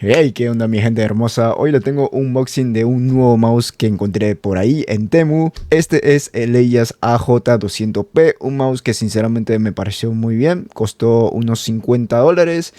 Hey, ¿qué onda mi gente hermosa? Hoy le tengo un unboxing de un nuevo mouse que encontré por ahí en Temu. Este es el Ellas AJ200P, un mouse que sinceramente me pareció muy bien. Costó unos $50.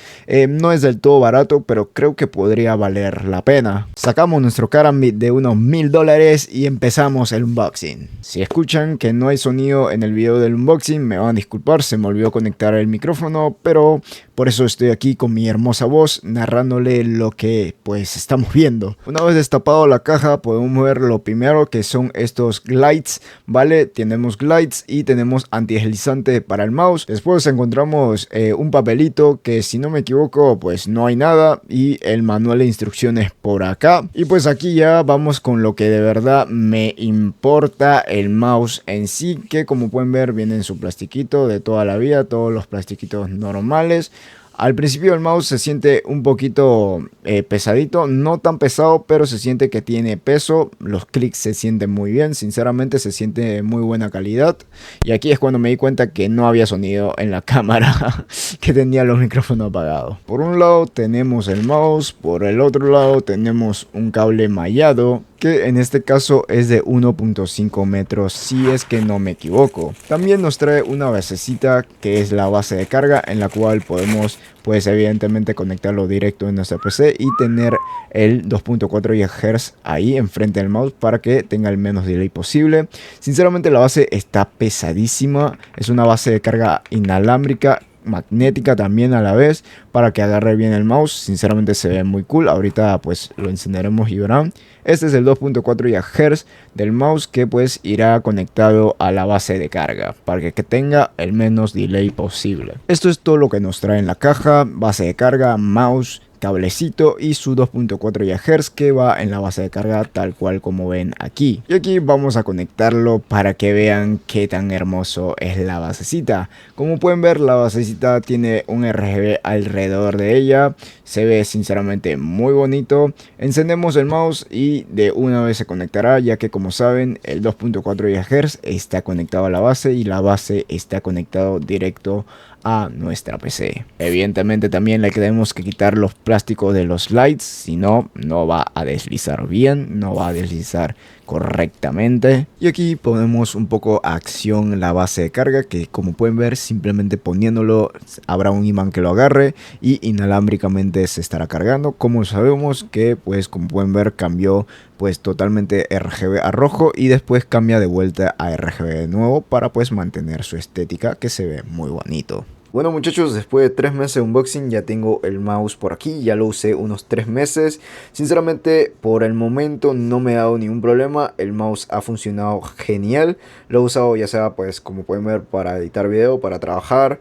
No es del todo barato, pero creo que podría valer la pena. Sacamos nuestro Karambit de unos $1000 y empezamos el unboxing. Si escuchan que no hay sonido en el video del unboxing, me van a disculpar, se me olvidó conectar el micrófono, pero por eso estoy aquí con mi hermosa voz narrándole lo que pues estamos viendo. Una vez destapado la caja podemos ver lo primero que son estos glides, ¿vale? Tenemos glides y tenemos antideslizante para el mouse. Después encontramos un papelito que, si no me equivoco, pues no hay nada, y el manual de instrucciones por acá. Y pues aquí ya vamos con lo que de verdad me importa, el mouse en sí, que como pueden ver viene en su plastiquito de toda la vida, todos los plastiquitos normales. Al principio el mouse se siente un poquito pesadito, no tan pesado, pero se siente que tiene peso. Los clics se sienten muy bien, sinceramente se siente muy buena calidad. Y aquí es cuando me di cuenta que no había sonido en la cámara, que tenía los micrófonos apagados. Por un lado tenemos el mouse, por el otro lado tenemos un cable mallado, que en este caso es de 1.5 metros, si es que no me equivoco. También nos trae una basecita que es la base de carga, en la cual podemos pues evidentemente conectarlo directo en nuestra PC y tener el 2.4 GHz ahí enfrente del mouse para que tenga el menos delay posible. Sinceramente la base está pesadísima, es una base de carga inalámbrica, magnética también a la vez, para que agarre bien el mouse. Sinceramente se ve muy cool. Ahorita pues lo encenderemos y verán. Este es el 2.4 GHz del mouse, que pues irá conectado a la base de carga para que tenga el menos delay posible. Esto es todo lo que nos trae en la caja: base de carga, mouse, cablecito y su 2.4 GHz que va en la base de carga, tal cual como ven aquí. Y aquí vamos a conectarlo para que vean qué tan hermoso es la basecita. Como pueden ver, la basecita tiene un RGB alrededor de ella, se ve sinceramente muy bonito. Encendemos el mouse y de una vez se conectará, ya que como saben el 2.4 GHz está conectado a la base y la base está conectado directo a nuestra PC. Evidentemente también le tenemos que quitar los plásticos de los slides, si no, no va a deslizar bien, no va a deslizar correctamente. Y aquí ponemos un poco a acción la base de carga, que como pueden ver, simplemente poniéndolo habrá un imán que lo agarre y inalámbricamente se estará cargando. Como sabemos que pues como pueden ver cambió pues totalmente RGB a rojo y después cambia de vuelta a RGB de nuevo para pues mantener su estética, que se ve muy bonito. Bueno muchachos, después de 3 meses de unboxing ya tengo el mouse por aquí, ya lo usé unos 3 meses. Sinceramente por el momento no me ha dado ningún problema, el mouse ha funcionado genial. Lo he usado ya sea pues como pueden ver para editar video, para trabajar,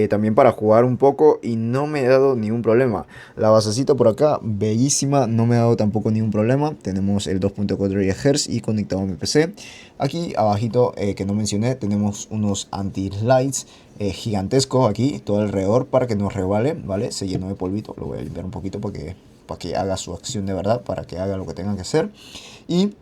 también para jugar un poco, y no me ha dado ningún problema. La basecita por acá, bellísima, no me ha dado tampoco ningún problema. Tenemos el 2.4 GHz y conectado a mi PC. Aquí abajito que no mencioné, tenemos unos anti-slides gigantescos aquí todo alrededor para que no resbale, ¿vale? Se llenó de polvito, lo voy a limpiar un poquito para que haga su acción de verdad, para que haga lo que tenga que hacer. Y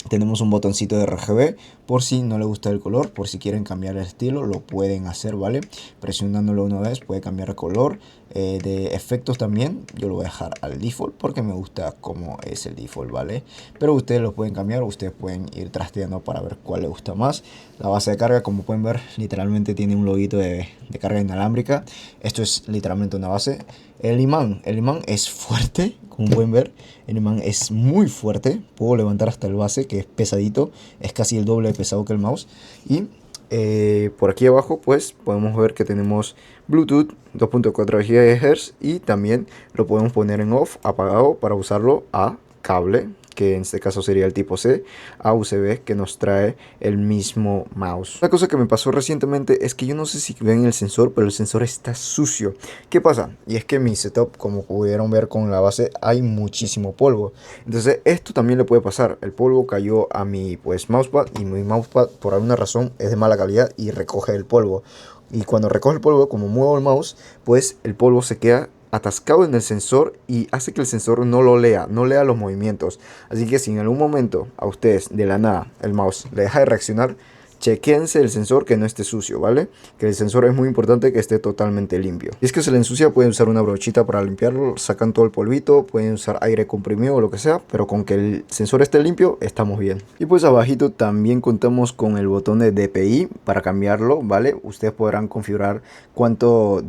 tenemos un botoncito de RGB por si no le gusta el color, por si quieren cambiar el estilo, lo pueden hacer, ¿vale? Presionándolo una vez puede cambiar el color. De efectos también, yo lo voy a dejar al default porque me gusta como es el default, ¿vale? Pero ustedes lo pueden cambiar, ustedes pueden ir trasteando para ver cuál les gusta más. La base de carga, como pueden ver, literalmente tiene un loguito de carga inalámbrica. Esto es literalmente una base. El imán es fuerte, como pueden ver, el imán es muy fuerte. Puedo levantar hasta el base, que es pesadito, es casi el doble de pesado que el mouse. Y por aquí abajo pues podemos ver que tenemos Bluetooth 2.4 GHz y también lo podemos poner en off, apagado, para usarlo a cable, que en este caso sería el tipo C, a USB, que nos trae el mismo mouse. Una cosa que me pasó recientemente es que yo no sé si ven el sensor, pero el sensor está sucio. ¿Qué pasa? Y es que en mi setup, como pudieron ver con la base, hay muchísimo polvo. Entonces esto también le puede pasar. El polvo cayó a mi pues mousepad, y mi mousepad por alguna razón es de mala calidad y recoge el polvo. Y cuando recoge el polvo, como muevo el mouse, pues el polvo se queda atascado en el sensor y hace que el sensor no lo lea, no lea los movimientos. Así que si en algún momento a ustedes de la nada el mouse le deja de reaccionar, chequense el sensor que no esté sucio, ¿vale? Que el sensor es muy importante que esté totalmente limpio. Si es que se le ensucia, pueden usar una brochita para limpiarlo, sacan todo el polvito, pueden usar aire comprimido o lo que sea, pero con que el sensor esté limpio, estamos bien. Y pues abajito también contamos con el botón de DPI para cambiarlo, ¿vale? Ustedes podrán configurar cuántos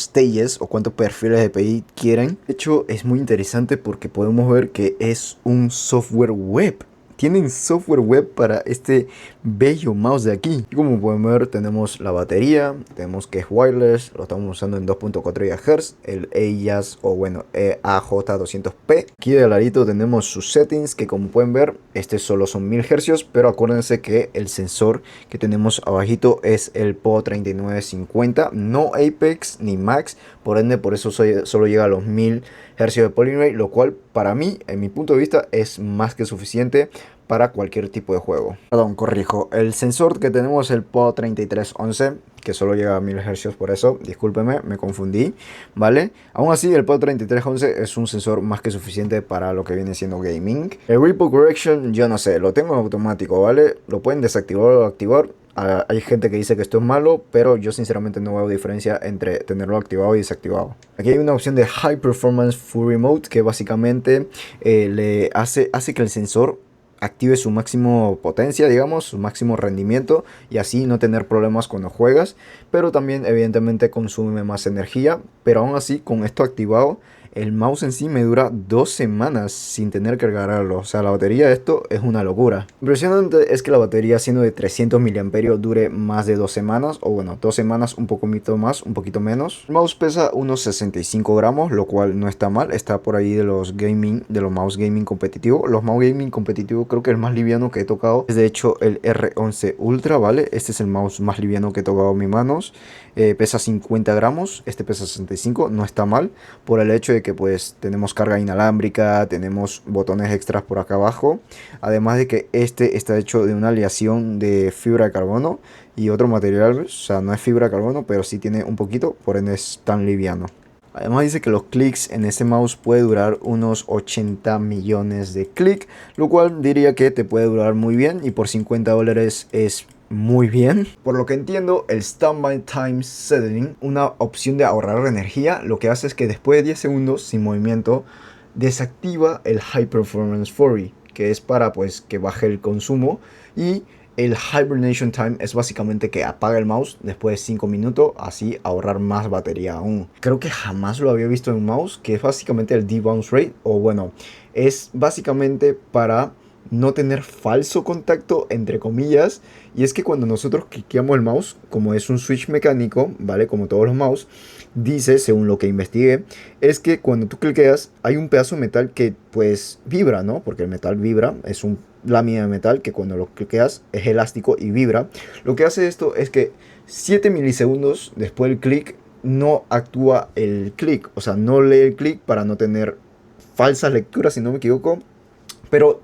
stages o cuántos perfiles de DPI quieren. De hecho, es muy interesante porque podemos ver que es un software web. Tienen software web para este bello mouse de aquí. Y como pueden ver, tenemos la batería, tenemos que es wireless, lo estamos usando en 2.4 GHz, el EIAS o bueno, AJ200P. Aquí de ladito tenemos sus settings, que como pueden ver, este solo son 1000 Hz, pero acuérdense que el sensor que tenemos abajito es el PO3950, no Apex ni Max, por ende por eso solo llega a los 1000 Hz de polling rate, lo cual para mí, en mi punto de vista, es más que suficiente para cualquier tipo de juego. Perdón, corrijo, el sensor que tenemos es el PO3311, que solo llega a 1000 Hz, por eso, discúlpeme, me confundí, ¿vale? Aún así, el PO3311 es un sensor más que suficiente para lo que viene siendo gaming. El Ripple Correction, yo no sé, lo tengo en automático, ¿vale? Lo pueden desactivar o activar. Hay gente que dice que esto es malo, pero yo sinceramente no veo diferencia entre tenerlo activado y desactivado. Aquí hay una opción de High Performance Full Mode que básicamente le hace que el sensor active su máximo potencia, digamos, su máximo rendimiento y así no tener problemas cuando juegas, pero también evidentemente consume más energía, pero aún así con esto activado el mouse en sí me dura 2 semanas sin tener que cargarlo. O sea, la batería de esto es una locura. Impresionante es que la batería siendo de 300 mAh dure más de 2 semanas. O bueno, 2 semanas, un poquito más, un poquito menos. El mouse pesa unos 65 gramos, lo cual no está mal. Está por ahí de los gaming, de los mouse gaming competitivo. Los mouse gaming competitivo creo que el más liviano que he tocado es de hecho el R11 Ultra, ¿vale? Este es el mouse más liviano que he tocado en mis manos. Pesa 50 gramos, este pesa 65, no está mal. Por el hecho de que pues tenemos carga inalámbrica, tenemos botones extras por acá abajo, además de que este está hecho de una aleación de fibra de carbono y otro material, o sea, no es fibra de carbono, pero sí tiene un poquito, por ende es tan liviano. Además dice que los clics en este mouse puede durar unos 80 millones de clics, lo cual diría que te puede durar muy bien y por $50 es muy bien. Por lo que entiendo, el Standby Time Setting, una opción de ahorrar energía, lo que hace es que después de 10 segundos sin movimiento desactiva el High Performance 40, que es para pues que baje el consumo, y el Hibernation Time es básicamente que apaga el mouse después de 5 minutos, así ahorrar más batería aún. Creo que jamás lo había visto en un mouse, que es básicamente el debounce rate, o bueno, es básicamente para no tener falso contacto entre comillas, y es que cuando nosotros cliqueamos el mouse, como es un switch mecánico, ¿vale? Como todos los mouse, dice, según lo que investigué, es que cuando tú cliqueas hay un pedazo de metal que pues vibra, ¿no? Porque el metal vibra, es un lámina de metal que cuando lo cliqueas es elástico y vibra. Lo que hace esto es que 7 milisegundos después del clic no actúa el clic, o sea, no lee el clic para no tener falsas lecturas, si no me equivoco, pero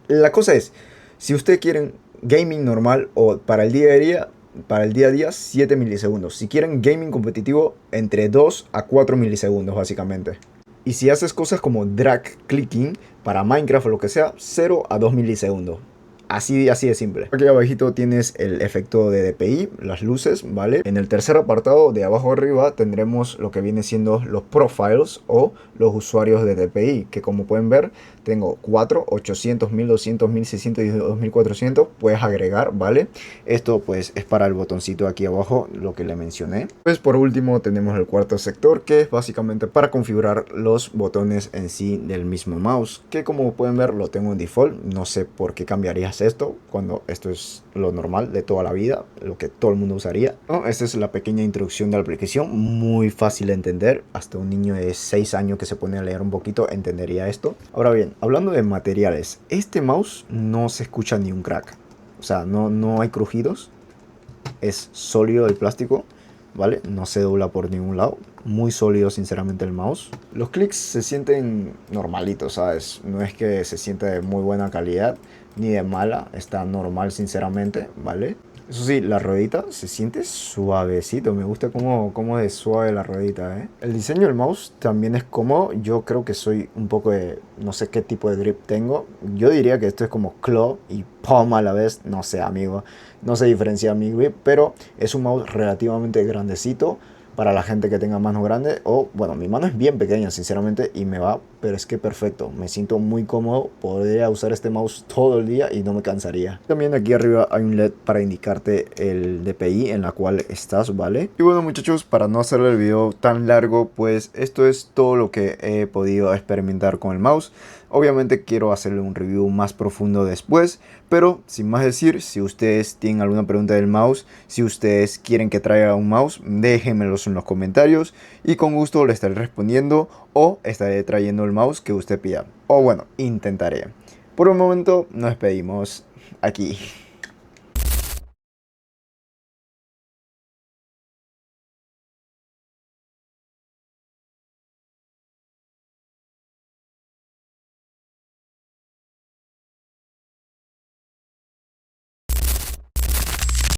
la cosa es, si ustedes quieren gaming normal o para el día a día, 7 milisegundos. Si quieren gaming competitivo, entre 2 a 4 milisegundos básicamente. Y si haces cosas como drag clicking para Minecraft o lo que sea, 0 a 2 milisegundos. Así de simple. Aquí abajito tienes el efecto de DPI, las luces, ¿vale? En el tercer apartado de abajo arriba tendremos lo que viene siendo los profiles o los usuarios de DPI, que como pueden ver tengo 4, 800, 1200, 1600 y 2400. Puedes agregar, ¿vale? Esto pues es para el botoncito aquí abajo, lo que le mencioné. Pues por último tenemos el cuarto sector, que es básicamente para configurar los botones en sí del mismo mouse, que como pueden ver lo tengo en default. No sé por qué cambiarías esto cuando esto es lo normal de toda la vida, lo que todo el mundo usaría, ¿no? Esta es la pequeña introducción de la aplicación, muy fácil de entender. Hasta un niño de 6 años que se pone a leer un poquito entendería esto. Ahora bien, hablando de materiales, este mouse no se escucha ni un crack, o sea, no hay crujidos, es sólido el plástico, ¿vale? No se dobla por ningún lado, muy sólido sinceramente el mouse. Los clics se sienten normalitos, ¿sabes? No es que se sienta de muy buena calidad ni de mala, está normal sinceramente, ¿vale? Eso sí, la ruedita se siente suavecito. Me gusta cómo es suave la ruedita, ¿eh? El diseño del mouse también es cómodo. Yo creo que soy un poco de... No sé qué tipo de grip tengo. Yo diría que esto es como claw y palm a la vez. No sé, amigo. No sé diferenciar mi grip, pero es un mouse relativamente grandecito para la gente que tenga mano grande. O, bueno, mi mano es bien pequeña, sinceramente, y me va, pero es que perfecto. Me siento muy cómodo. Podría usar este mouse todo el día y no me cansaría. También aquí arriba hay un LED para indicarte el DPI en la cual estás, ¿vale? Y bueno, muchachos, para no hacer el video tan largo, pues esto es todo lo que he podido experimentar con el mouse. Obviamente quiero hacerle un review más profundo después, pero sin más decir, si ustedes tienen alguna pregunta del mouse, si ustedes quieren que traiga un mouse, déjenmelos en los comentarios y con gusto le estaré respondiendo o estaré trayendo el mouse que usted pida. O bueno, intentaré. Por un momento nos despedimos aquí.